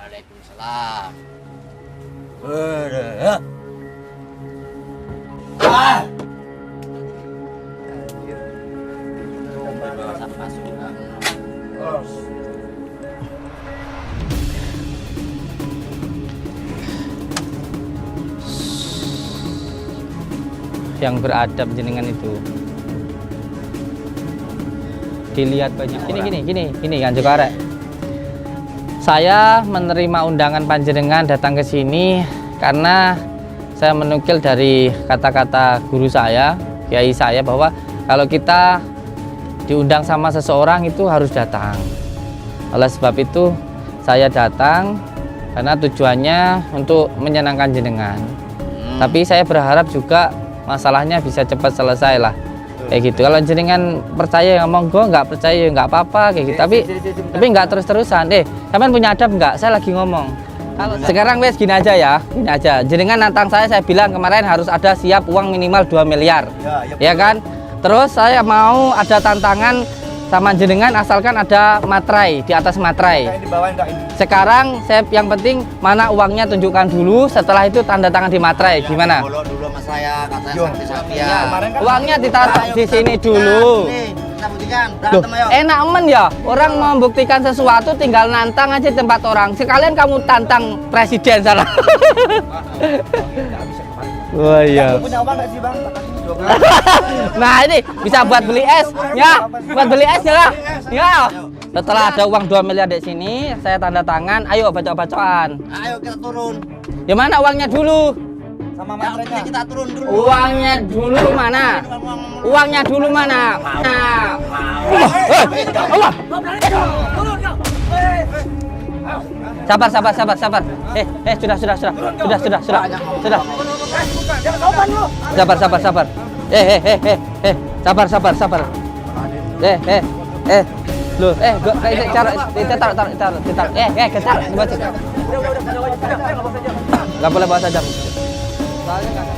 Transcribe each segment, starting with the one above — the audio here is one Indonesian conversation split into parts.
Waalaikumsalam. Yang beradab jenengan itu dilihat banyak gini Kanjeng Arek. Saya menerima undangan panjenengan datang ke sini karena saya menukil dari kata-kata guru saya, kiai saya, bahwa kalau kita diundang sama seseorang itu harus datang. Oleh sebab itu saya datang karena tujuannya untuk menyenangkan jenengan. Tapi saya berharap juga masalahnya bisa cepat selesai lah. Kayak gitu. Kalau jenengan percaya ya monggo, nggak percaya ya nggak apa-apa kayak gitu. Tapi nggak terus-terusan. Kalian punya adab nggak? Saya lagi ngomong. Kalau sekarang wes gini aja ya, gini aja. Jenengan nantang saya bilang kemarin harus ada siap uang minimal 2 miliar. Ya kan? Terus saya mau ada tantangan sama jenengan asalkan ada materai, di atas materai. Sekarang saya yang penting mana uangnya tunjukkan dulu, setelah itu tanda tangan di materai. Gimana? Dulu sama saya katanya Satria. Uangnya ditaruh di sini dulu. Kita buktikan. Loh, enak men ya, orang membuktikan sesuatu tinggal nantang aja tempat orang. Sekalian kamu tantang presiden sana. Wah iya. Punya uang nggak sih bang? Nah ini bisa buat beli es, ya, buat beli es ya, ya. Setelah ada uang 2 miliar di sini, saya tanda tangan. Ayo bacok-bacokan. Ayo kita turun. Ya mana uangnya dulu? Sama Yang penting matrenya. kita turun dulu. Uangnya dulu mana? Uangnya dulu mana? Nah. Allah. Sabar. Sudah. Sabar. Sabar. Loh, taruh. Enggak boleh bawa saja. Soalnya enggak ada.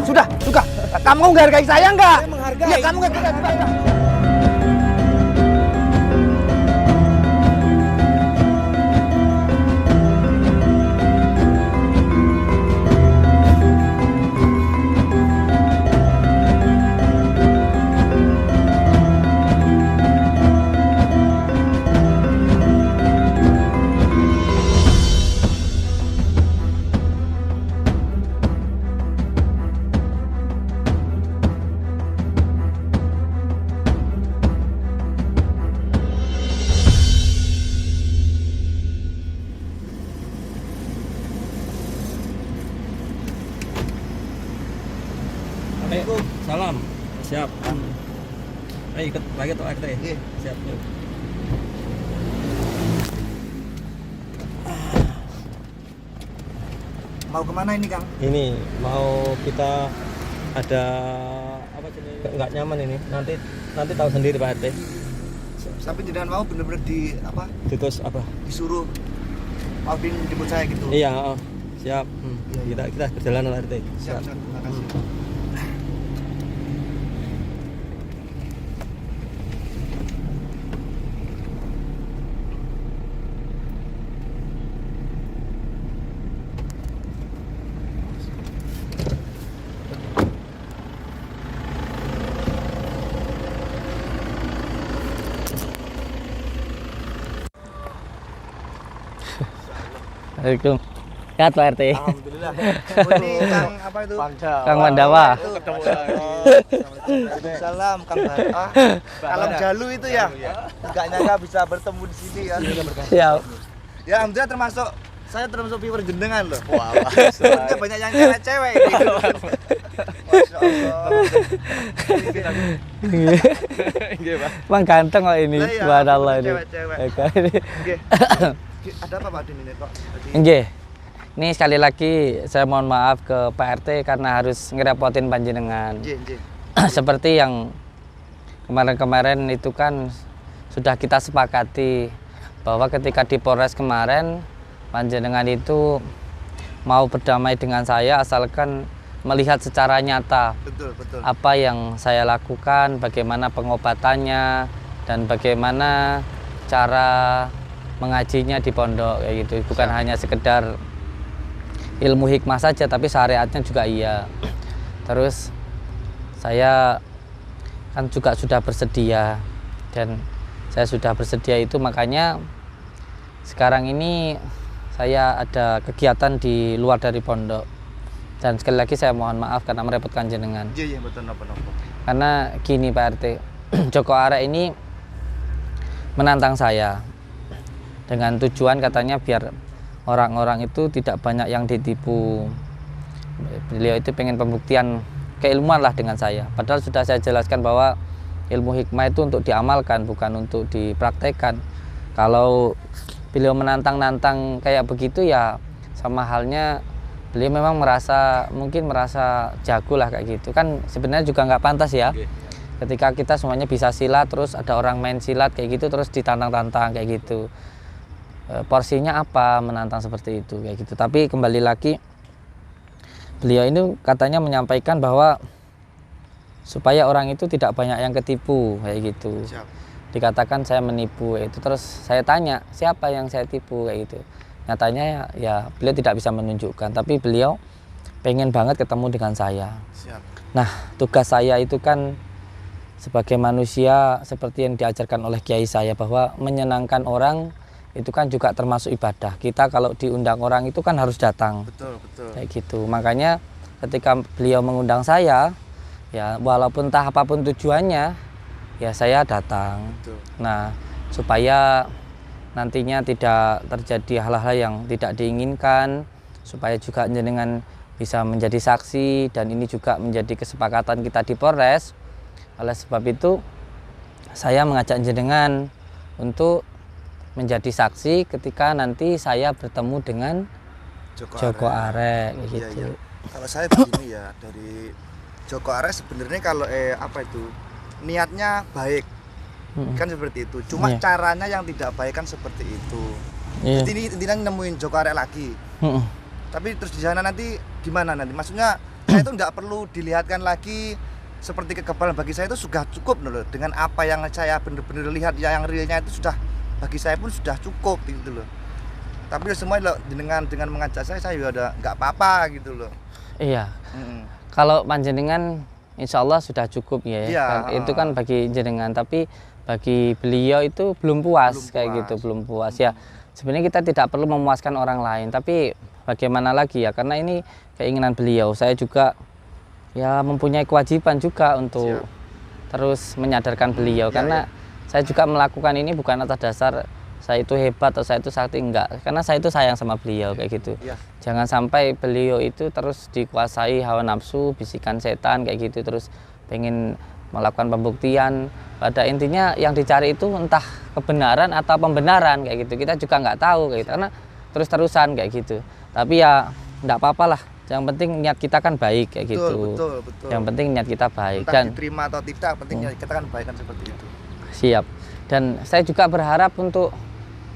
Sudah. Kamu nggak hargai saya nggak? Saya menghargai. Ya kamu nggak sudah. Salam. Siap. Ayo ikut lagi tuh kita ya. Siap. Yuk. Mau kemana ini Kang? Ini mau kita ada apa jenis nggak nyaman ini. Nanti tahu sendiri Pak RT. Tapi jangan mau bener-bener di apa? Titus apa? Disuruh mau dijemput saya gitu. Iya, siap. Kita berjalan Pak RT. Siap. Terima kasih. Assalamualaikum. Sehat Pak RT. Alhamdulillah. Ini Kang apa itu? Kang Mandawa. Salam Kang Bata. Kalam Jalu itu ya. Enggak nyangka bisa bertemu di sini ya. Siap. Ya alhamdulillah saya termasuk viewer jenengan loh. Wah, Banyak yang cewek-cewek gitu. Masya Allah. Nggih, Pak. Emang ganteng kok ini, Lah iya, subhanallah ini. cewek-cewek. Oke, ini. Nggih. Ada apa Pak Din ini kok? Tadi- Nggih. Ini sekali lagi saya mohon maaf ke Pak RT karena harus ngerepotin panjenengan. Nggih, nggih. Seperti yang kemarin-kemarin itu kan sudah kita sepakati bahwa ketika di Polres kemarin panjenengan itu mau berdamai dengan saya asalkan melihat secara nyata Betul, betul. apa yang saya lakukan, bagaimana pengobatannya dan bagaimana cara mengajinya di pondok kayak gitu. Bukan hanya sekedar ilmu hikmah saja tapi syariatnya juga iya. Terus saya kan juga sudah bersedia dan saya sudah bersedia itu makanya sekarang ini saya ada kegiatan di luar dari pondok dan sekali lagi saya mohon maaf karena merepotkan jenengan. Iya, iya, betul napa-napa. Karena gini Pak RT, Joko Arek ini menantang saya dengan tujuan katanya biar orang-orang itu tidak banyak yang ditipu. Beliau itu pengen pembuktian keilmuan lah dengan saya. Padahal sudah saya jelaskan bahwa ilmu hikmah itu untuk diamalkan bukan untuk dipraktekkan. Kalau beliau menantang-nantang kayak begitu ya sama halnya beliau memang mungkin merasa jago lah kayak gitu. Kan sebenarnya juga nggak pantas ya. Ketika kita semuanya bisa silat terus ada orang main silat kayak gitu terus ditantang-tantang kayak gitu. Porsinya apa menantang seperti itu kayak gitu. Tapi kembali lagi beliau ini katanya menyampaikan bahwa supaya orang itu tidak banyak yang ketipu kayak gitu. Siap. Dikatakan saya menipu itu terus saya tanya siapa yang saya tipu kayak gitu. Nyatanya ya beliau tidak bisa menunjukkan tapi beliau pengen banget ketemu dengan saya. Siap. Nah tugas saya itu kan sebagai manusia seperti yang diajarkan oleh kiai saya bahwa menyenangkan orang itu kan juga termasuk ibadah. Kita kalau diundang orang itu kan harus datang. Betul, betul. Kayak gitu. Makanya ketika beliau mengundang saya, ya walaupun entah apapun tujuannya, ya saya datang. Betul. Nah, supaya nantinya tidak terjadi hal-hal yang tidak diinginkan, supaya juga jenengan bisa menjadi saksi dan ini juga menjadi kesepakatan kita di Polres. Oleh sebab itu, saya mengajak jenengan untuk menjadi saksi ketika nanti saya bertemu dengan Joko Arek Iya, gitu. iya. Kalau saya begini ya dari Joko Arek sebenarnya kalau apa itu niatnya baik kan seperti itu. Cuma Iya. caranya yang tidak baik kan seperti itu. Iya. Jadi ini intinya nemuin Joko Arek lagi. Mm-mm. Tapi terus di sana nanti gimana nanti? Maksudnya saya itu nggak perlu dilihatkan lagi seperti kekebalan bagi saya itu sudah cukup loh dengan apa yang saya benar-benar lihat yang realnya itu sudah bagi saya pun sudah cukup gitu loh. Tapi semua loh dengan mengajak saya udah nggak apa-apa gitu loh. Iya. Mm-mm. Kalau panjenengan insya Allah sudah cukup ya. Iya. Kan itu kan bagi jenengan tapi bagi beliau itu belum puas Belum kayak puas. gitu, belum puas ya. Sebenarnya kita tidak perlu memuaskan orang lain tapi bagaimana lagi ya karena ini keinginan beliau. Saya juga ya mempunyai kewajiban juga untuk terus menyadarkan beliau Iya, karena saya juga melakukan ini bukan atas dasar saya itu hebat atau saya itu sakti enggak karena saya itu sayang sama beliau kayak gitu. Iya. Jangan sampai beliau itu terus dikuasai hawa nafsu, bisikan setan kayak gitu terus pengen melakukan pembuktian. Pada intinya yang dicari itu entah kebenaran atau pembenaran kayak gitu. Kita juga nggak tahu kayak gitu karena terus-terusan kayak gitu. Tapi ya enggak apa-apa lah. Yang penting niat kita kan baik kayak gitu. Betul. Yang penting niat kita baik Entah dan diterima atau tidak, pentingnya kita kan baik kan seperti itu. siap. Dan saya juga berharap untuk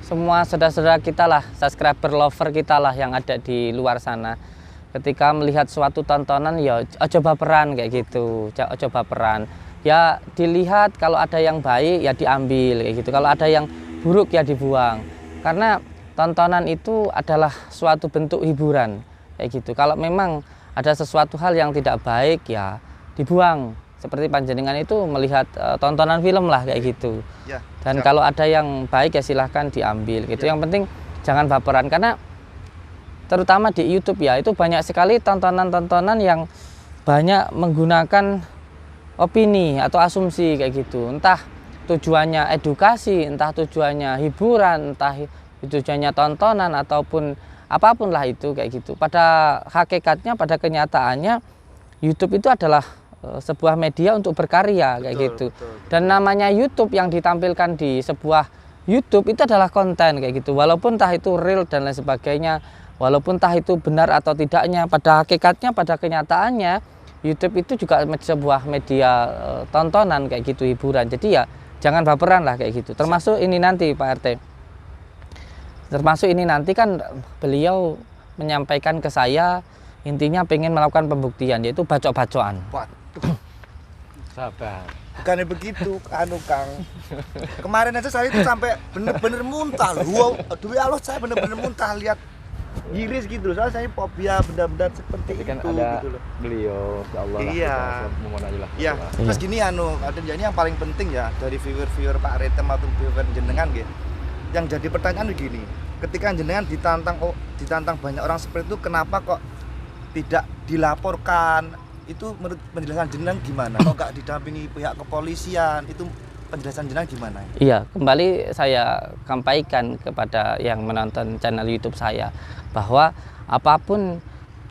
semua saudara-saudara kita lah, subscriber lover kita lah yang ada di luar sana. Ketika melihat suatu tontonan ya coba peran kayak gitu, coba peran. Ya dilihat kalau ada yang baik ya diambil kayak gitu. Kalau ada yang buruk ya dibuang. Karena tontonan itu adalah suatu bentuk hiburan kayak gitu. Kalau memang ada sesuatu hal yang tidak baik ya dibuang. Seperti panjenengan itu melihat tontonan film lah kayak gitu. Ya. Dan siap. kalau ada yang baik ya silahkan diambil gitu. Ya. Yang penting jangan baperan karena terutama di YouTube ya itu banyak sekali tontonan-tontonan yang banyak menggunakan opini atau asumsi kayak gitu. Entah tujuannya edukasi, entah tujuannya hiburan, entah tujuannya tontonan ataupun apapun lah itu kayak gitu. Pada hakikatnya, pada kenyataannya YouTube itu adalah sebuah media untuk berkarya kayak gitu. Dan namanya YouTube yang ditampilkan di sebuah YouTube itu adalah konten kayak gitu. Walaupun entah itu real dan lain sebagainya, walaupun entah itu benar atau tidaknya, pada hakikatnya, pada kenyataannya YouTube itu juga sebuah media tontonan kayak gitu, hiburan. Jadi ya jangan baperan lah kayak gitu. Termasuk ini nanti Pak RT. Termasuk ini nanti kan beliau menyampaikan ke saya intinya pengen melakukan pembuktian, yaitu bacok-bacokan. Waduh. Sabar. Bukannya begitu, Kang. Kemarin aja saya itu sampai bener-bener muntah loh. Wow, demi Allah saya bener-bener muntah lihat iris gitu loh. Soalnya saya fobia benda-benda seperti Tapi kan itu ada gitu loh. beliau, ya Allah lah. Iya. Kita memohon aja lah. Iya. Terus gini ada jadi yang paling penting ya dari viewer Pak Retem atau viewer jenengan gitu. Yang jadi pertanyaan begini, ketika jenengan ditantang banyak orang seperti itu, kenapa kok tidak dilaporkan? Itu menurut penjelasan jenengan gimana? Kok nggak didampingi pihak kepolisian? Itu penjelasan jenengan gimana? Iya, kembali saya sampaikan kepada yang menonton channel YouTube saya bahwa apapun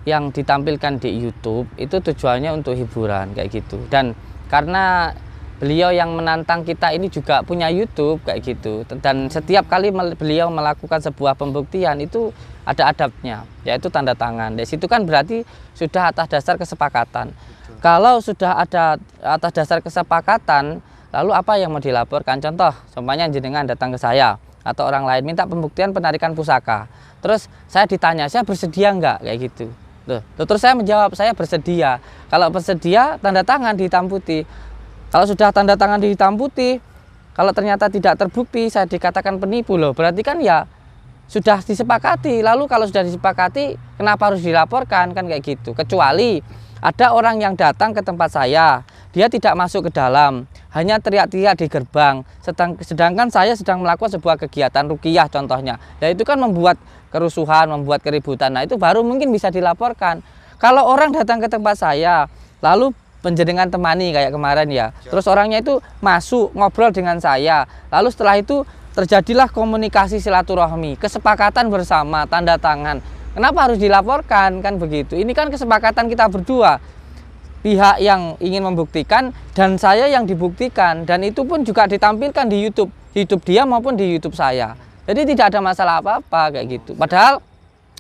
yang ditampilkan di YouTube itu tujuannya untuk hiburan kayak gitu. Dan karena beliau yang menantang kita ini juga punya YouTube kayak gitu, dan setiap kali beliau melakukan sebuah pembuktian itu ada adabnya, yaitu tanda tangan. Dari situ kan berarti sudah atas dasar kesepakatan. Betul. Kalau sudah ada atas dasar kesepakatan, lalu apa yang mau dilaporkan? Contohnya jenengan datang ke saya atau orang lain minta pembuktian penarikan pusaka. Terus saya ditanya, saya bersedia enggak kayak gitu. Terus saya menjawab, saya bersedia. Kalau bersedia, tanda tangan di hitam putih. Kalau sudah tanda tangan di hitam putih, kalau ternyata tidak terbukti, saya dikatakan penipu loh. Berarti kan ya sudah disepakati. Lalu kalau sudah disepakati, kenapa harus dilaporkan kan kayak gitu? Kecuali ada orang yang datang ke tempat saya, dia tidak masuk ke dalam, hanya teriak-teriak di gerbang. Sedangkan saya sedang melakukan sebuah kegiatan ruqyah contohnya. Dan itu kan membuat kerusuhan, membuat keributan. Nah itu baru mungkin bisa dilaporkan. Kalau orang datang ke tempat saya, lalu penjenengan temani kayak kemarin ya, terus orangnya itu masuk ngobrol dengan saya, lalu setelah itu terjadilah komunikasi silaturahmi, kesepakatan bersama, tanda tangan. Kenapa harus dilaporkan kan begitu? Ini kan kesepakatan kita berdua, pihak yang ingin membuktikan dan saya yang dibuktikan, dan itu pun juga ditampilkan di YouTube dia maupun di YouTube saya. Jadi tidak ada masalah apa-apa kayak gitu. Padahal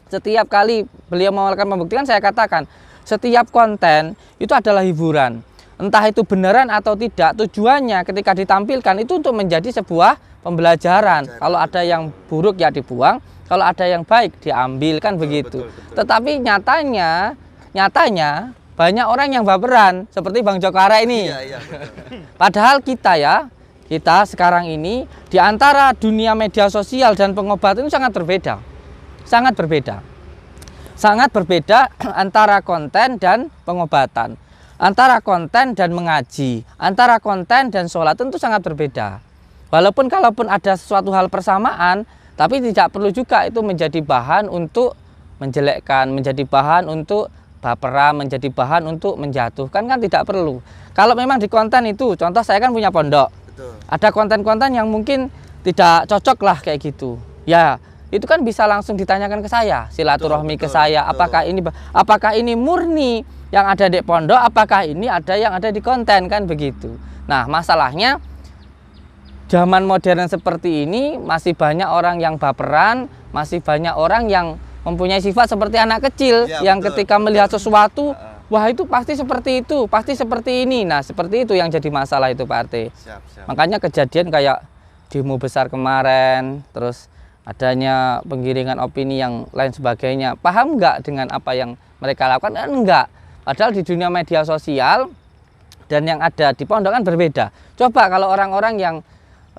setiap kali beliau melakukan pembuktian, saya katakan setiap konten itu adalah hiburan. Entah itu beneran atau tidak, tujuannya ketika ditampilkan itu untuk menjadi sebuah pembelajaran. Kalau ada yang buruk ya dibuang, kalau ada yang baik diambil kan begitu. Betul. Tetapi nyatanya banyak orang yang baperan seperti Bang Jokara ini. Iya, betul. Padahal kita sekarang ini di antara dunia media sosial dan pengobatan itu sangat berbeda. Sangat berbeda antara konten dan pengobatan, antara konten dan mengaji, antara konten dan sholat tentu sangat berbeda. Kalaupun ada sesuatu hal persamaan, tapi tidak perlu juga itu menjadi bahan untuk menjelekkan, menjadi bahan untuk baperan, menjadi bahan untuk menjatuhkan, kan tidak perlu. Kalau memang di konten itu, contoh saya kan punya pondok, betul. Ada konten-konten yang mungkin tidak cocok lah kayak gitu. Ya, itu kan bisa langsung ditanyakan ke saya, silaturahmi ke saya, apakah ini murni yang ada di pondok, apakah ini ada yang ada di konten kan begitu. Nah, masalahnya zaman modern seperti ini masih banyak orang yang baperan, masih banyak orang yang mempunyai sifat seperti anak kecil ya, yang ketika melihat sesuatu, wah itu pasti seperti itu, pasti seperti ini. Nah, seperti itu yang jadi masalah itu Pak RT. Siap. Makanya kejadian kayak demo besar kemarin, terus adanya penggiringan opini yang lain sebagainya. Paham nggak dengan apa yang mereka lakukan? Enggak. Padahal di dunia media sosial dan yang ada di pondok kan berbeda. Coba kalau orang-orang yang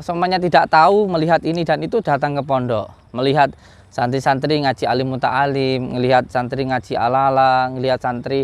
semuanya tidak tahu melihat ini dan itu datang ke pondok, melihat santri-santri ngaji alim muta'alim, melihat santri ngaji ala-ala, melihat santri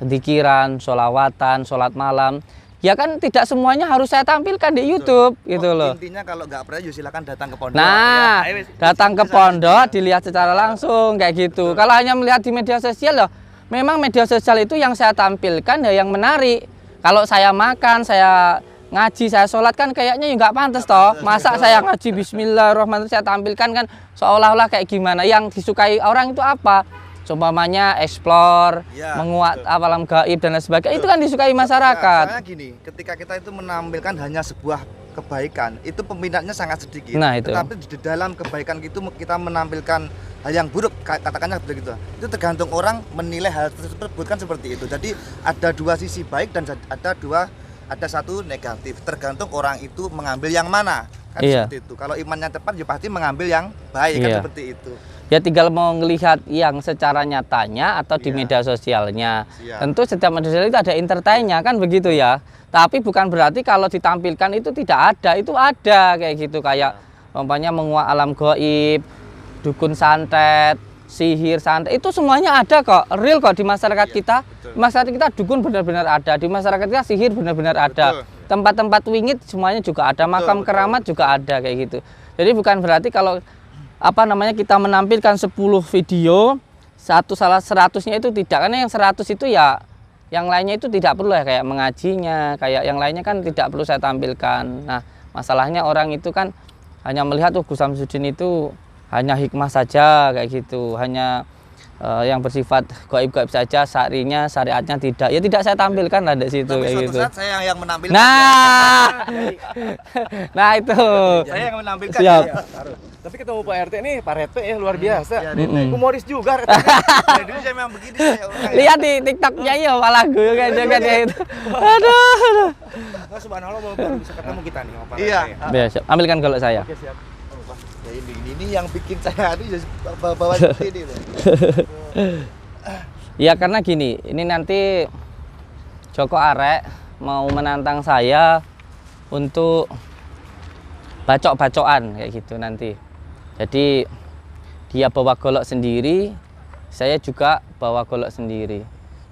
zikiran, sholawatan, sholat malam. Ya kan tidak semuanya harus saya tampilkan di YouTube gitu loh. Intinya kalau nggak percaya silakan datang ke pondok. Nah, ya. Datang ke pondok dilihat secara langsung kayak gitu. Kalau hanya melihat di media sosial loh, memang media sosial itu yang saya tampilkan ya yang menarik. Kalau saya makan, saya ngaji, saya sholat kan kayaknya ya nggak pantas toh. Masa saya ngaji Bismillahirrahmanirrahim saya tampilkan kan seolah-olah kayak gimana. Yang disukai orang itu apa? seumpamanya explore, Ya, menguat betul. alam gaib dan lain sebagainya, itu Betul. kan disukai masyarakat. Nah, soalnya gini, ketika kita itu menampilkan hanya sebuah kebaikan, itu peminatnya sangat sedikit. Nah, itu. Tetapi di dalam kebaikan itu kita menampilkan hal yang buruk, katakannya begitu. Itu tergantung orang menilai hal tersebut kan seperti itu. Jadi ada dua sisi baik dan ada satu negatif. Tergantung orang itu mengambil yang mana. Kan Iya. seperti itu. Kalau imannya tepat, ya pasti mengambil yang baik Iya. kan seperti itu. Ya tinggal mau ngelihat yang secara nyatanya atau di Iya. media sosialnya. Siap. Tentu setiap media sosial itu ada entertainnya kan begitu ya. Tapi bukan berarti kalau ditampilkan itu tidak ada, itu ada kayak gitu kayak umpamanya menguak alam gaib, dukun santet, sihir santet, itu semuanya ada kok, real kok di masyarakat Iya, kita. betul. Di masyarakat kita dukun benar-benar ada, di masyarakat kita sihir benar-benar ada. Betul. Tempat-tempat wingit semuanya juga ada, makam betul. keramat juga ada kayak gitu. Jadi bukan berarti kalau kita menampilkan 10 video, salah 100-nya itu tidak, karena yang 100 itu ya yang lainnya itu tidak perlu ya, kayak mengajinya, kayak yang lainnya kan tidak perlu saya tampilkan. Nah, masalahnya orang itu kan hanya melihat Gus Samsudin itu hanya hikmah saja kayak gitu, hanya yang bersifat gaib-gaib saja, syariatnya tidak. Ya tidak saya tampilkan lah di situ Tapi kayak suatu gitu. saat saya yang menampilkan. Nah. Nah, itu. Saya yang menampilkan. Siap. Ya. Tapi ketemu Pak RT nih, Pak RT ya luar biasa. Mm-mm. Humoris juga. Dari dulu saya memang begini saya orangnya. Lihat di TikToknya ya malah gue kan joget kayak itu. Aduh. Nah, subhanallah baru bisa ketemu kita nih sama Pak Iya. RT. Ya, siap. Ambilkan golok saya. Oke, siap. Ya ini yang bikin saya ini bawa seperti ini loh. Ya karena gini, ini nanti Joko Arek mau menantang saya untuk bacok-bacokan kayak gitu nanti. Jadi dia bawa golok sendiri, saya juga bawa golok sendiri.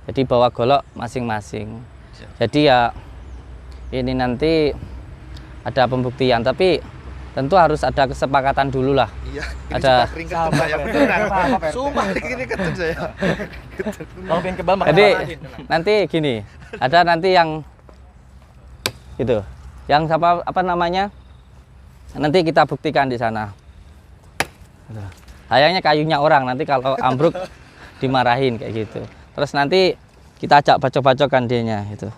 Jadi bawa golok masing-masing. Jadi ya ini nanti ada pembuktian, tapi tentu harus ada kesepakatan dulu lah. Iya. Ada- Ini keringetan saya beneran. Sumpah ini keringetan saya. Kalau pengen kebal makan Jadi salahin. nanti gini, ada nanti yang gitu, yang apa namanya? Nanti kita buktikan di sana. Gitu. Sayangnya kayunya orang, nanti kalau ambruk dimarahin kayak gitu. Terus nanti kita ajak bacok-bacokan dianya gitu.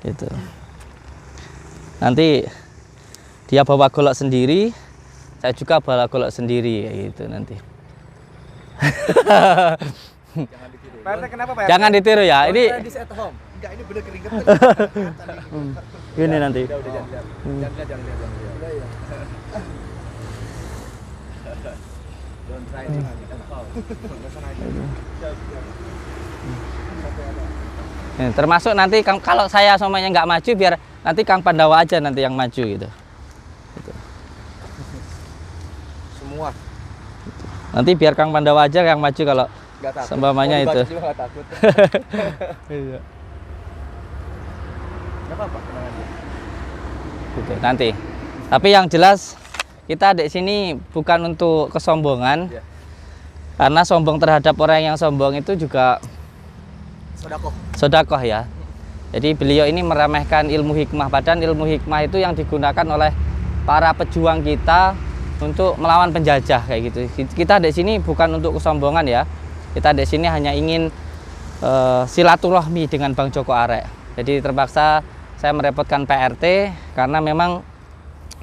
Gitu. Nanti dia bawa golok sendiri, saya juga bawa golok sendiri kayak gitu nanti. Pak RT kenapa Pak RT? Jangan ditiru ya. Ini Ladies at home. Enggak ini bener keringetan. ini nanti. Ini, termasuk nanti kalau saya semuanya nggak maju, biar nanti Kang Pandawa aja nanti yang maju gitu. Semua. Nanti biar Kang Pandawa aja yang maju kalau Enggak takut. seumpamanya Mau itu. dibacok juga enggak takut. Iya. Enggak apa-apa, tenang aja. Gitu, nanti. Tapi yang jelas kita di sini bukan untuk kesombongan. Iya. Karena sombong terhadap orang yang sombong itu juga Sedekah. sodakoh ya. Jadi beliau ini meremehkan ilmu hikmah, padahal ilmu hikmah itu yang digunakan oleh para pejuang kita untuk melawan penjajah kayak gitu. Kita di sini bukan untuk kesombongan ya. Kita di sini hanya ingin silaturahmi dengan Bang Joko Arek. Jadi terpaksa saya merepotkan PRT karena memang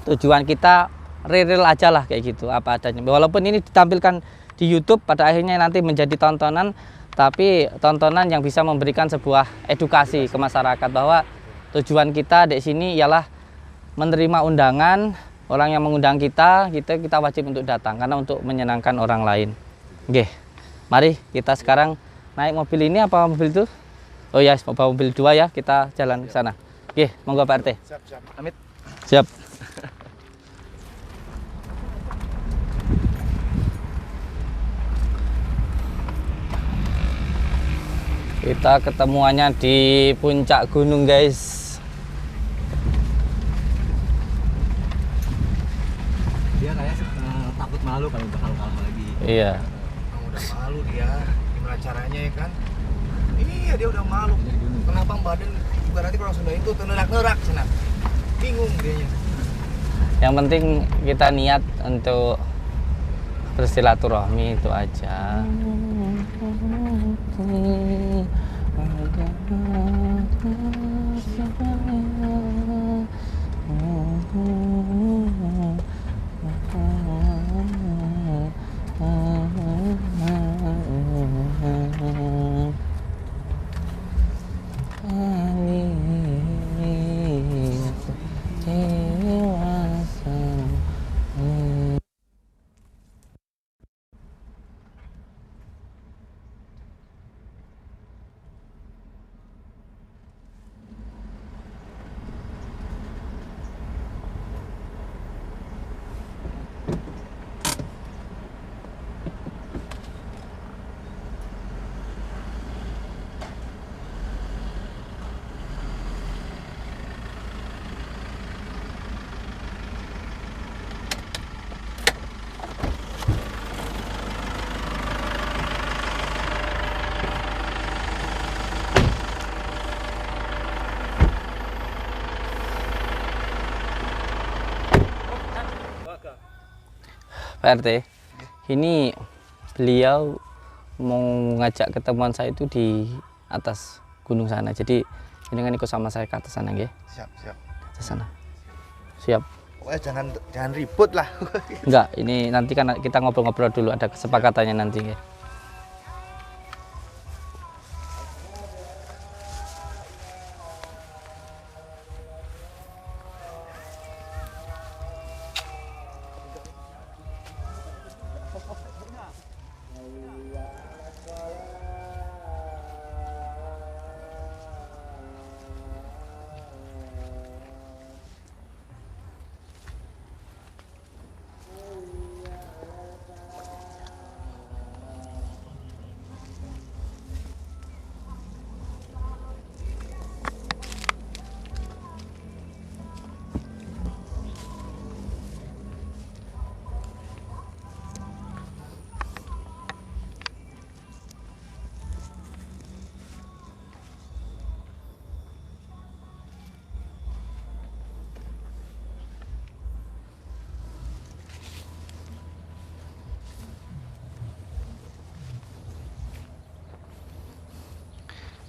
tujuan kita real aja lah kayak gitu apa adanya. Walaupun ini ditampilkan di YouTube pada akhirnya nanti menjadi tontonan, tapi tontonan yang bisa memberikan sebuah edukasi ke masyarakat bahwa tujuan kita di sini ialah menerima undangan, orang yang mengundang kita wajib untuk datang karena untuk menyenangkan orang lain. Oke, mari kita sekarang naik mobil ini apa mobil itu? Oh ya, mobil 2 ya, kita jalan ke sana. Oke, monggo Pak RT. Siap. Amit. Siap. Kita ketemuannya di puncak gunung, guys. Dia kayak takut malu kalau bakal kalah lagi. Iya. Udah malu dia. Gimana caranya ya kan? Iya dia udah malu. Kenapa badan juga nanti kalau sudah itu nerak-nerak sana. Bingung dianya. Yang penting kita niat untuk bersilaturahmi itu aja. Pak RT, ini beliau mau ngajak ketemuan saya itu di atas gunung sana. Jadi ini kan ikut sama saya ke atas sana, nggih. Siap, siap. Atas sana. Siap. Pokoknya jangan ribut lah. Enggak, ini nanti kan kita ngobrol-ngobrol dulu, ada kesepakatannya nanti, nggih.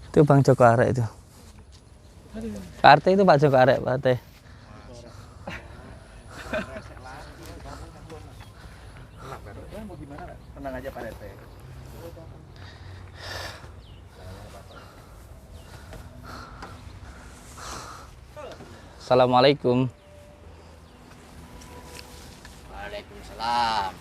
Itu Bang Joko Arek itu. Pak RT itu Pak Joko Arek, Pak RT. Tenang aja Pak RT. Assalamualaikum. Waalaikumsalam.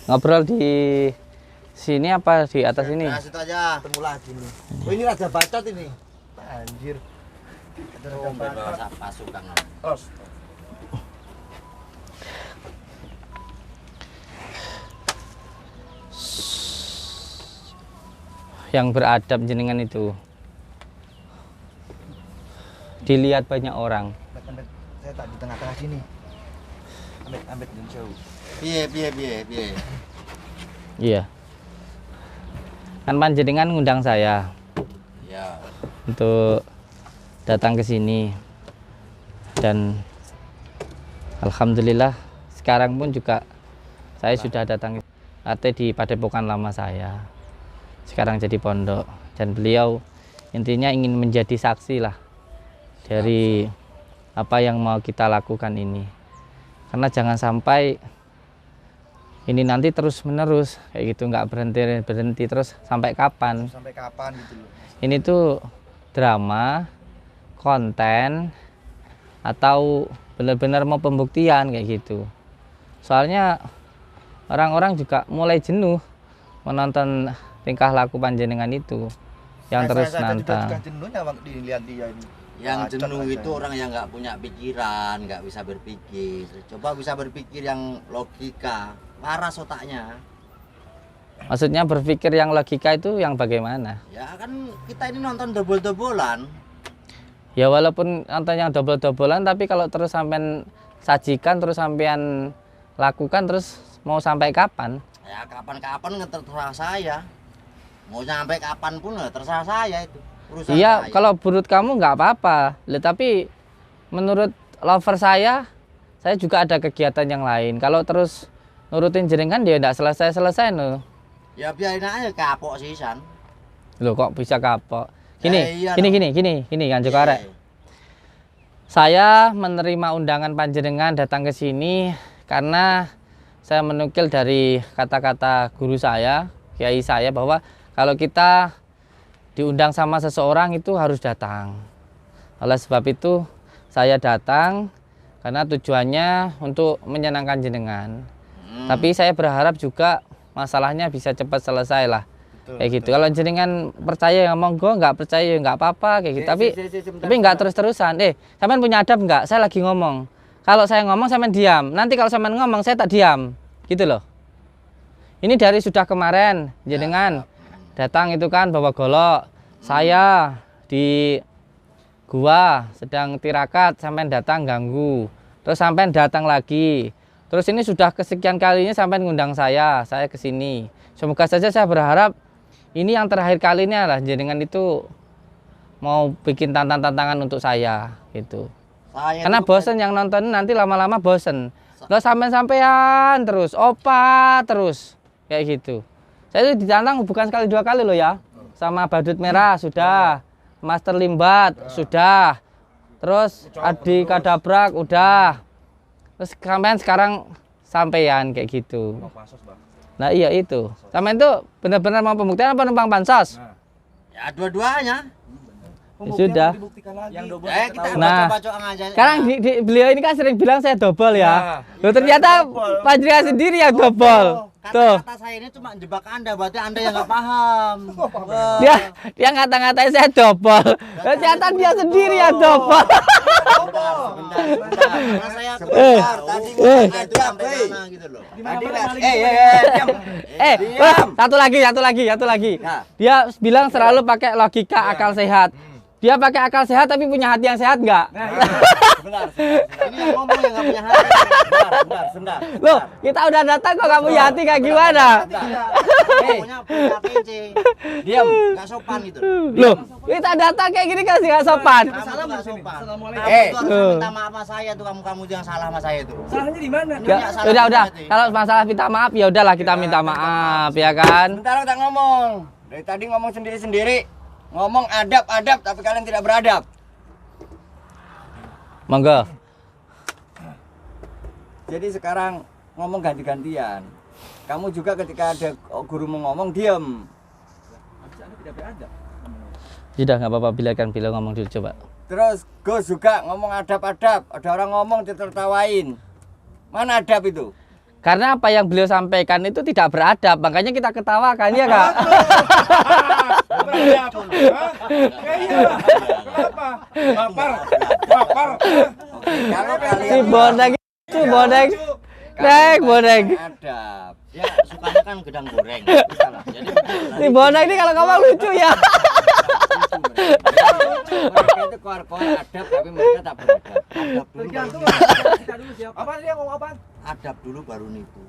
Ngobrol di sini apa di atas ini? Nah, situ aja. Ketemu lagi nih. Oh, ini Raja Bacot ini. Anjir. Ada Raja Oh, Bacot. bahasa pasukan. Oh, Yang beradab jenengan itu dilihat banyak orang. ambet, saya tak di tengah-tengah sini. Ambet dan jauh. Piye. Iya. Kan panjenengan ngundang saya Ya. untuk datang ke sini. Dan alhamdulillah sekarang pun juga saya sudah datang di Padepokan lama saya. Sekarang jadi pondok, dan beliau intinya ingin menjadi saksi lah dari apa yang mau kita lakukan ini. Karena jangan sampai ini nanti terus menerus kayak gitu, nggak berhenti terus sampai kapan? Sampai kapan gitu loh. Ini tuh drama, konten, atau benar-benar mau pembuktian kayak gitu. Soalnya orang-orang juga mulai jenuh menonton tingkah laku panjenengan itu yang terus Saya nantang. juga jenuhnya Bang, dilihat dia ini. Yang Bacot jenuh rasanya. itu orang yang nggak punya pikiran, nggak bisa berpikir. Coba bisa berpikir yang logika, waras otaknya. Maksudnya berpikir yang logika itu yang bagaimana? Ya kan kita ini nonton dobol-dobolan. Ya walaupun nonton yang dobel-dobelan, tapi kalau terus sampean sajikan, terus sampean lakukan, terus mau sampai kapan? Ya kapan-kapan terserah saya. Mau sampai kapan pun terserah saya itu. Urusan Iya, saya. kalau menurut kamu nggak apa-apa. Lah, tapi menurut lover saya juga ada kegiatan yang lain. Kalau terus nurutin jenengan dia enggak selesai-selesai no. Ya biarin aja kapok sisan. Loh kok bisa kapok? Gini, iya, gini kan Joko Arek. Saya menerima undangan panjenengan datang ke sini karena saya menukil dari kata-kata guru saya, kiai saya, bahwa kalau kita diundang sama seseorang itu harus datang. Oleh sebab itu saya datang karena tujuannya untuk menyenangkan jenengan. Tapi saya berharap juga masalahnya bisa cepat selesai lah. Kayak gitu. Kalau jenengan percaya ya monggo, nggak percaya ya nggak apa-apa kayak gitu. Tapi nggak terus-terusan. Sampean punya adab nggak? Saya lagi ngomong. Kalau saya ngomong sampean diam. Nanti kalau sampean ngomong saya tak diam. Gitu loh. Ini dari sudah kemarin jenengan datang itu kan bawa golok. Saya di gua sedang tirakat, sampean datang ganggu. Terus sampean datang lagi. Terus ini sudah kesekian kalinya sampean ngundang saya ke sini. Semoga saja saya berharap ini yang terakhir kalinya lah jenengan itu mau bikin tantangan untuk saya gitu. Karena bosen yang nonton nanti lama-lama bosen. Lo sampean terus, opa terus kayak gitu. Saya itu ditantang bukan sekali dua kali loh ya. Sama Badut Merah sudah, Master Limbat sudah, terus Adi Kadabrak udah, terus sampean sekarang sampean kayak gitu. Nah iya itu. Sampean itu benar-benar mau pembuktian apa numpang pansos? Ya dua-duanya. Ya sudah. Kita baca-baca aja. Sekarang beliau ini kan sering bilang saya dobol ya. Loh, ternyata panjenengan sendiri yang dobol. Tuh. Kata saya ini cuma jebak Anda, berarti Anda yang nggak paham. Dia ngata-ngatain saya dobol. Ternyata dia sendiri yang dobol. Saya tadi itu sampai mana gitu loh. Satu lagi. Dia bilang selalu pakai logika akal sehat. Dia pakai akal sehat tapi punya hati yang sehat nggak? Sebentar. Ini yang ngomong yang nggak punya hati. Sebentar. Loh, kita udah datang kok nggak punya hati kayak gimana? Punya PC. Diam, nggak sopan gitu. Loh, kita datang kayak gini kan nggak sopan. Salah nggak sopan. Kamu tuh harus minta maaf sama saya tuh, kamu yang salah sama saya tuh. Salahnya di mana? Udah. Kalau masalah minta maaf ya udahlah kita minta maaf ya kan. Bentar kita ngomong. Dari tadi ngomong sendiri-sendiri. Ngomong adab-adab tapi kalian tidak beradab. Monggo. Jadi sekarang ngomong ganti-gantian. Kamu juga ketika ada guru mau ngomong diam. Sudah nggak apa-apa, biarkan beliau ngomong dulu coba. Terus Gus juga ngomong adab-adab. Ada orang ngomong ditertawain. Mana adab itu? Karena apa yang beliau sampaikan itu tidak beradab, makanya kita ketawakan ya Kak. Kalau kalian Si bodeng itu bodeng. Bodeng. adab. Ya sukanya kan gedang goreng. Jadi Si bodeng ini kalau ngomong lucu ya. mereka itu keluar-keluar adab tapi mereka tak beradab. adab dulu. Apa dia ngomong apa? Adab dulu baru nipu.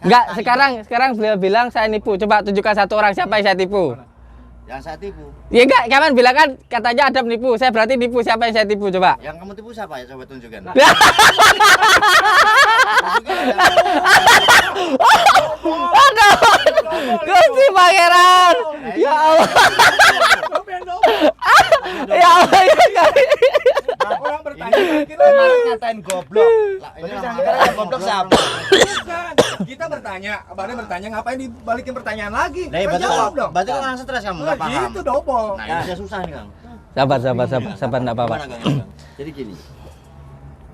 Enggak, sekarang beliau bilang saya nipu. Coba tunjukkan satu orang siapa yang saya tipu. Yang saya tipu. Ya enggak, kapan bilang kan katanya adab nipu. Saya berarti nipu, siapa yang saya tipu coba? Yang kamu tipu siapa ya? Coba tunjukkan. Aduh, Gusti Pangeran. Ya Allah. Ya Allah ya kali. Orang bertanya kita Kemarin ngatain goblok. Lah, ini Ini nama sekarang yang goblok siapa? bukan. Kita bertanya, abangnya bertanya ngapain dibalikin pertanyaan lagi? Nah, Kan jawab dong. berarti kan orang stres kamu Nah, nggak paham. gitu double. Nah, ini udah susah nih, Kang. Sabar enggak apa-apa. Gimana, Kang? Jadi gini.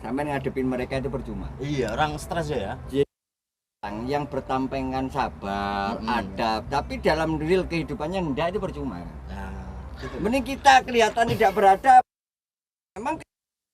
Sampai ngadepin mereka itu percuma. Iya, orang stres ya. Yang bertampengan sabar, adab, tapi dalam real kehidupannya enggak, itu percuma. Nah, gitu. Mending kita kelihatan tidak beradab. Memang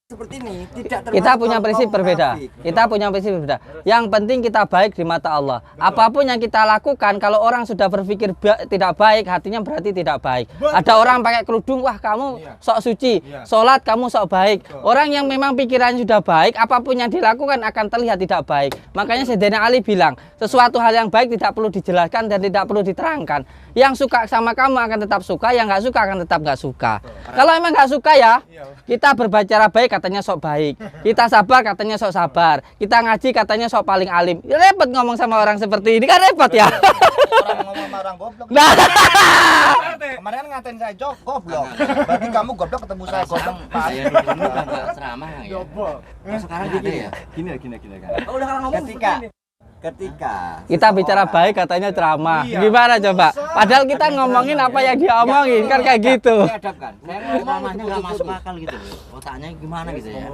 seperti ini tidak Kita punya prinsip berbeda. Kita punya prinsip berbeda. Yang penting kita baik di mata Allah. Apapun yang kita lakukan, kalau orang sudah berpikir tidak baik, hatinya berarti tidak baik. Ada orang pakai kerudung, wah kamu sok suci. Sholat kamu sok baik. Orang yang memang pikirannya sudah baik, apapun yang dilakukan akan terlihat tidak baik. Makanya Sayyidina Ali bilang, sesuatu hal yang baik tidak perlu dijelaskan dan tidak perlu diterangkan. Yang suka sama kamu akan tetap suka, yang nggak suka akan tetap nggak suka. Kalau emang nggak suka ya, kita berbicara baik katanya sok baik. Kita sabar katanya sok sabar. Kita ngaji katanya sok paling alim. Ya, repot ngomong sama orang seperti ini kan repot ya. Orang ngomong sama orang goblok. Nah. Kemarin kan ngatain saya goblok. Berarti kamu goblok ketemu saya goblok. Saya dulu nggak ceramah ya. Kok sekarang ada ya? Gini kan. Oh, udah kalau ngomong Ketika Kita bicara baik katanya ceramah. Iya. Gimana coba? Padahal kita ngomongin apa yang dia omongin kan kayak gitu. saya hadapkan. Saya ngomong Ceramahnya nggak masuk akal gitu loh. Otaknya gimana gitu ya?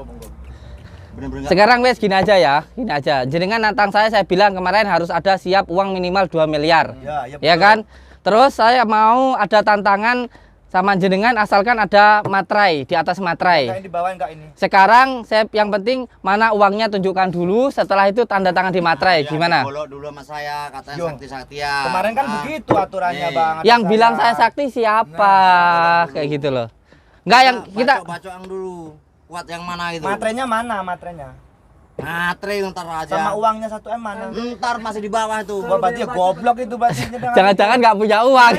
Bener-bener nggak. Sekarang wes gini aja ya, gini aja. Jenengan nantang saya bilang kemarin harus ada siap uang minimal 2 miliar. Ya kan? Terus saya mau ada tantangan sama jenengan asalkan ada materai di atas materai. Enggak ini dibawain enggak ini? Sekarang saya yang penting mana uangnya tunjukkan dulu, setelah itu tanda tangan di materai. Gimana? Bolok dulu sama saya katanya Yo. sakti-saktian. Kemarin kan begitu aturannya, Nih. Bang. Yang bilang saya sakti siapa? Kayak gitu loh. Enggak yang kita bacok dulu. Kuat yang mana itu? Matrenya mana matrenya? Matre ntar aja. Sama uangnya 1M mana? Ntar masih di bawah itu. Gua berarti ya goblok itu berarti. jangan-jangan nggak punya uang.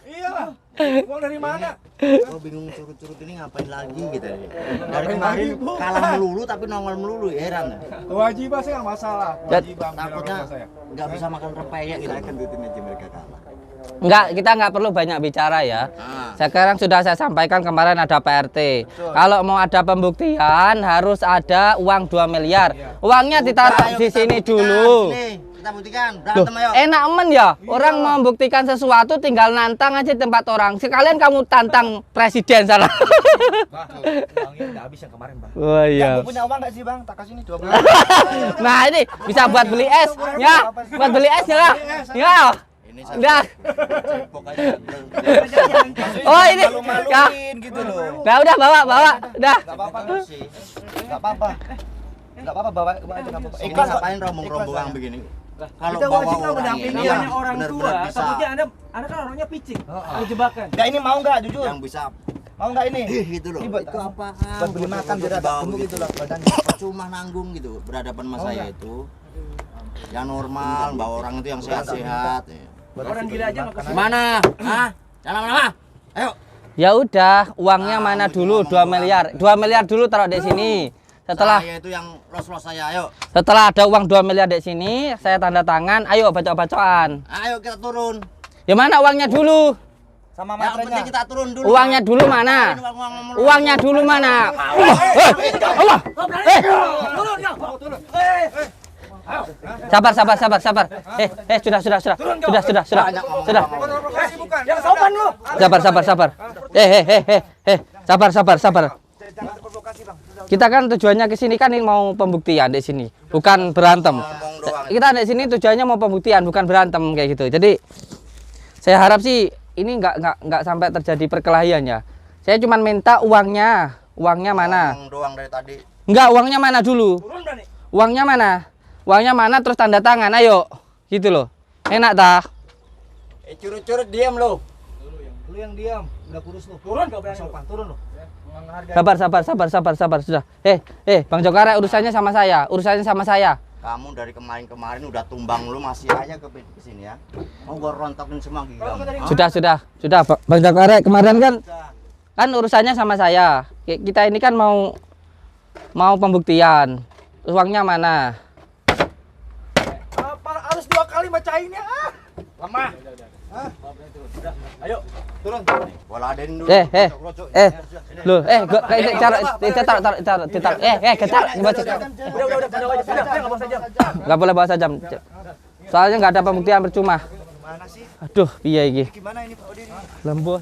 Iya lah. Uang dari mana? Gua bingung curut-curut ini ngapain lagi gitu. Dari kemarin kalah melulu tapi nongol melulu, heran. Kewajiban saya nggak masalah. Kewajiban Takutnya saya. nggak bisa makan rempeyek gitu. saya kentutin aja mereka kalah. Enggak, kita nggak perlu banyak bicara ya. Ah. Sekarang sudah saya sampaikan kemarin ada PRT. Kalau mau ada pembuktian harus ada uang 2 miliar. Uangnya ditaruh di sini dulu. Sini, kita buktikan. Loh, Berantem ayo. enak men ya. Orang mau membuktikan sesuatu tinggal nantang aja di tempat orang. Sekalian kamu tantang presiden sana. Uangnya nggak habis yang kemarin, Bang. Oh Iya. Punya uang enggak sih, Bang? Tak kasih ini 20. Nah, ini bisa buat beli es. Ya, buat beli es ya. Ya. Ini Udah. cebok aja. Oh, ini. Ya. Malu-maluin gitu loh. Udah bawa. Udah. Enggak apa-apa. Sih. Enggak apa-apa. Enggak apa-apa bawa aja enggak apa-apa. Ini ngapain rombong-rombongan begini? Kalau Kita bawa wajib orang mendampingi ini yang orang tua. benar-benar bisa, Takutnya anda kan orangnya picik. Jebakan. Enggak ini mau enggak jujur? yang bisa Mau enggak ini? gitu loh. Ini buat Itu apaan? buat beli makan biar agak gemuk gitu loh badannya. Cuma nanggung gitu berhadapan sama saya itu. Yang normal, bawa orang itu yang sehat-sehat. Ya. Orang gila aja nggak kesini. Gimana? Hah? Jangan lama-lama. Ayo. Ya udah, uangnya mana dulu 2 miliar. 2 miliar dulu taruh di sini. Setelah Saya itu yang los-los saya, ayo. setelah ada uang 2 miliar di sini, saya tanda tangan. Ayo bacok-bacokan. Ayo kita turun. Ya mana uangnya dulu? Sama Yang penting matrenya. kita turun dulu. Uangnya dulu mana? Uangnya dulu mana? Allah. Sabar. Sudah. Provokasi bukan. Yang sopan lu. Sabar. Sabar. Jangan terprovokasi, Bang. Kita kan tujuannya ke sini kan ini mau pembuktian di sini, bukan berantem. Kita di sini tujuannya mau pembuktian, bukan berantem kayak gitu. Jadi saya harap sih ini nggak sampai terjadi perkelahian ya. Saya cuma minta uangnya mana? Ngomong doang dari tadi. Enggak, uangnya mana dulu? Turun berani. Uangnya mana terus tanda tangan, ayo. Gitu loh. Enak dah. Curut-curut diam lo. Lu yang diam, udah kurus lu. Turun nggak berani. Sopan, turun lu. Sabar sudah. Bang Jokare urusannya sama saya. Kamu dari kemarin udah tumbang lu masih aja ke sini ya. Mau gua rontokin semua gigi kamu. Sudah. Bang Jokare kemarin kan urusannya sama saya. Kita ini kan mau pembuktian. Uangnya mana? Apa harus 2 kali bacainnya? Lemah. Ayo, turun. Gua ladenin dulu. Loh, Enggak boleh bawa sajam. Soalnya nggak ada pembuktian percuma. Gimana sih? Aduh, piye iki? Gimana ini Pak Odi ini? Lembuh.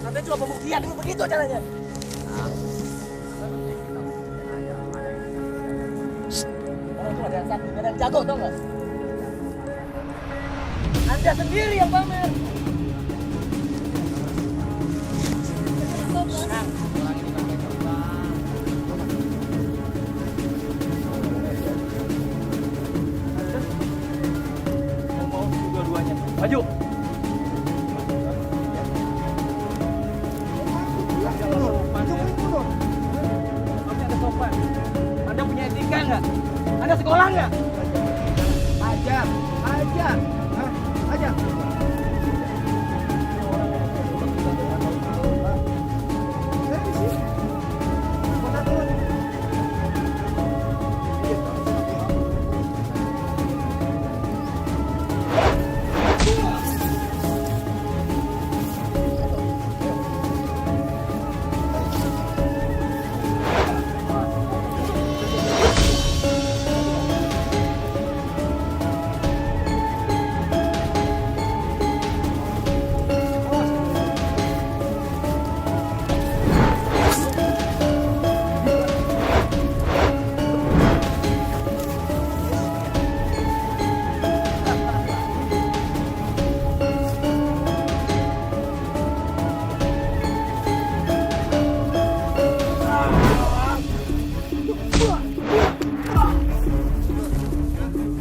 Nanti coba pembuktian dulu begitu caranya. Orang tuh ada yang sakti, ada yang jago tau nggak? Anda sendiri yang pamer. Mau dua-duanya. Maju. Ada sopan. Anda punya etika nggak? Anda sekolah nggak? Ajar. Hah? aja.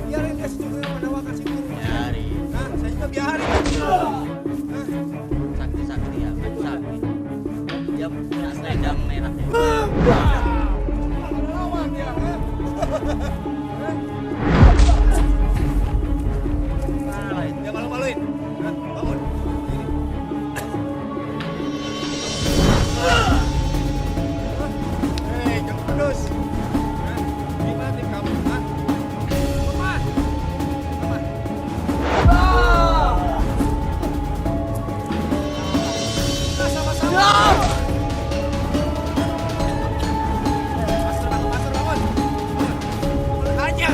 Biarin dia sejujurnya menawa kasih diri. Biarin. Nah, saya juga biarin. Sakti-sakti ya, kan sakti. Dia punya selendang merah. Lawan dia. Dia malu-maluin. Bangun. Hei, jangan terus. Gimana tim kamu? Lemah. Kita sama-sama. Master bangun. Bangun aja.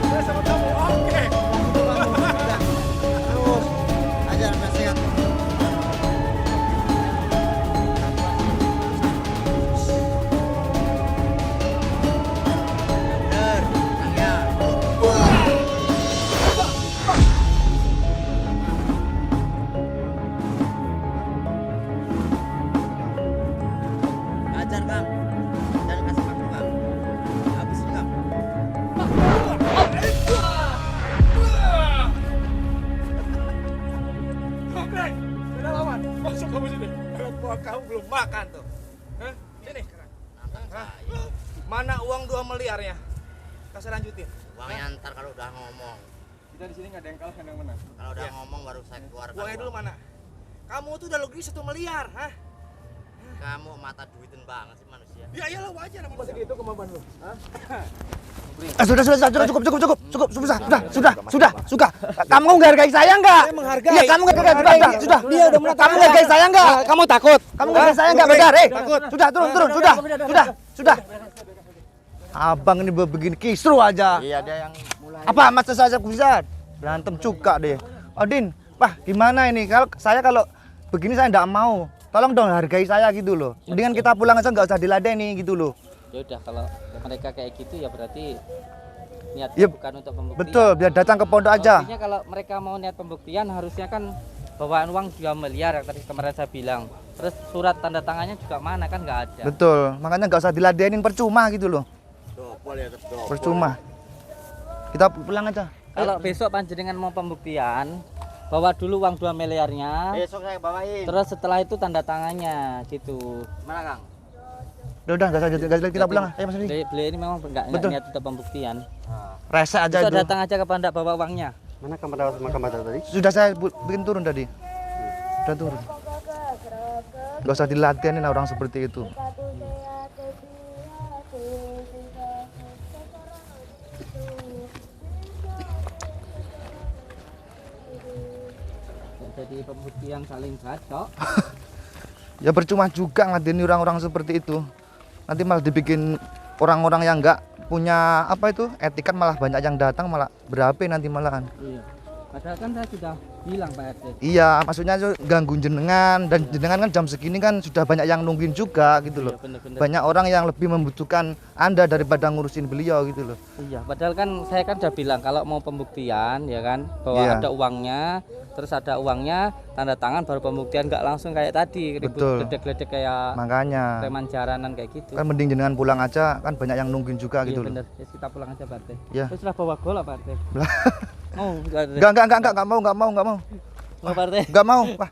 Saya sama kamu. Oke. Terus ajar nasihat. Bener, tenang ya. Ajar Kang, jangan kasih waktu Kang. Habis Kang. Oke, sudah lawan. Masuk kamu sini. Buah kamu belum makan tuh. Hah? Sini. Hah? Mana uang 2 miliarnya? Kasih lanjutin. Uangnya ntar kalau udah ngomong. Kita di sini nggak ada yang kalah, nggak ada yang menang. Kalau udah ngomong baru saya keluarkan. Uangnya dulu mana? Kamu tuh udah rugi 1 miliar, hah? Kamu mata duitin banget sih manusia. Ya iyalah wajar sama Masih gitu kemampuan lu? Hah? Sudah, cukup. Kamu menghargai saya enggak? Saya menghargai. Iya, kamu menghargai. Sudah. Dia udah menang. Kamu menghargai saya enggak? Kamu takut? Kamu menghargai saya enggak? Benar, takut. Sudah, turun. Sudah. Abang ini begini kisru aja. Iya, dia yang mulai. Apa masa saya bisa berantem juga deh. Odin, Pak, gimana ini? Kalau begini saya enggak mau. Tolong dong hargai saya gitu loh. Mendingan kita pulang aja enggak usah diladeni gitu loh. Ya udah, kalau mereka kayak gitu ya berarti niatnya Ya, bukan untuk pembuktian. Betul, biar datang ke pondok aja. Artinya kalau mereka mau niat pembuktian harusnya kan bawaan uang 2 miliar yang tadi kemarin saya bilang. Terus surat tanda tangannya juga mana, kan nggak ada. Betul, makanya nggak usah diladenin, percuma gitu loh. Double ya, double. Percuma. Kita pulang aja. Kalau besok panjenengan mau pembuktian, bawa dulu uang 2 miliarnya. Besok saya bawain. Terus setelah itu tanda tangannya gitu. Mana Kang? Udah, kita pulang. Ayo Mas Adi. Beliau ini memang nggak Betul. niat untuk pembuktian. Rese aja Besok itu. datang aja ke Panda bawa uangnya. Mana kamar tadi? Sudah saya bikin turun tadi. Udah turun. Gak usah diladenin orang seperti itu. Jadi pembuktian saling cocok. Ya percuma juga ngadeni orang-orang seperti itu. Nanti malah dibikin orang-orang yang nggak punya apa itu etikat, malah banyak yang datang malah berapi nanti malahan. Iya. Padahal kan saya sudah bilang Pak RT. Iya, maksudnya itu ganggu jenengan, dan jenengan kan jam segini kan sudah banyak yang nungguin juga gitu loh. Iya, bener-bener. Banyak orang yang lebih membutuhkan Anda daripada ngurusin beliau gitu loh. Iya, padahal kan saya kan sudah bilang kalau mau pembuktian ya kan bahwa Iya. ada uangnya, terus ada uangnya, tanda tangan baru pembuktian, nggak langsung kayak tadi ribut Betul. gledek-gledek kayak Makanya preman jaranan kayak gitu. kan mending jenengan pulang aja, kan banyak yang nungguin juga Iya gitu loh. bener, ya, kita pulang aja Pak RT. Iya. Terus lah bawa gol Pak RT. Lah. Mau nggak RT? Enggak mau. Mau Pak RT? Enggak mau. Wah,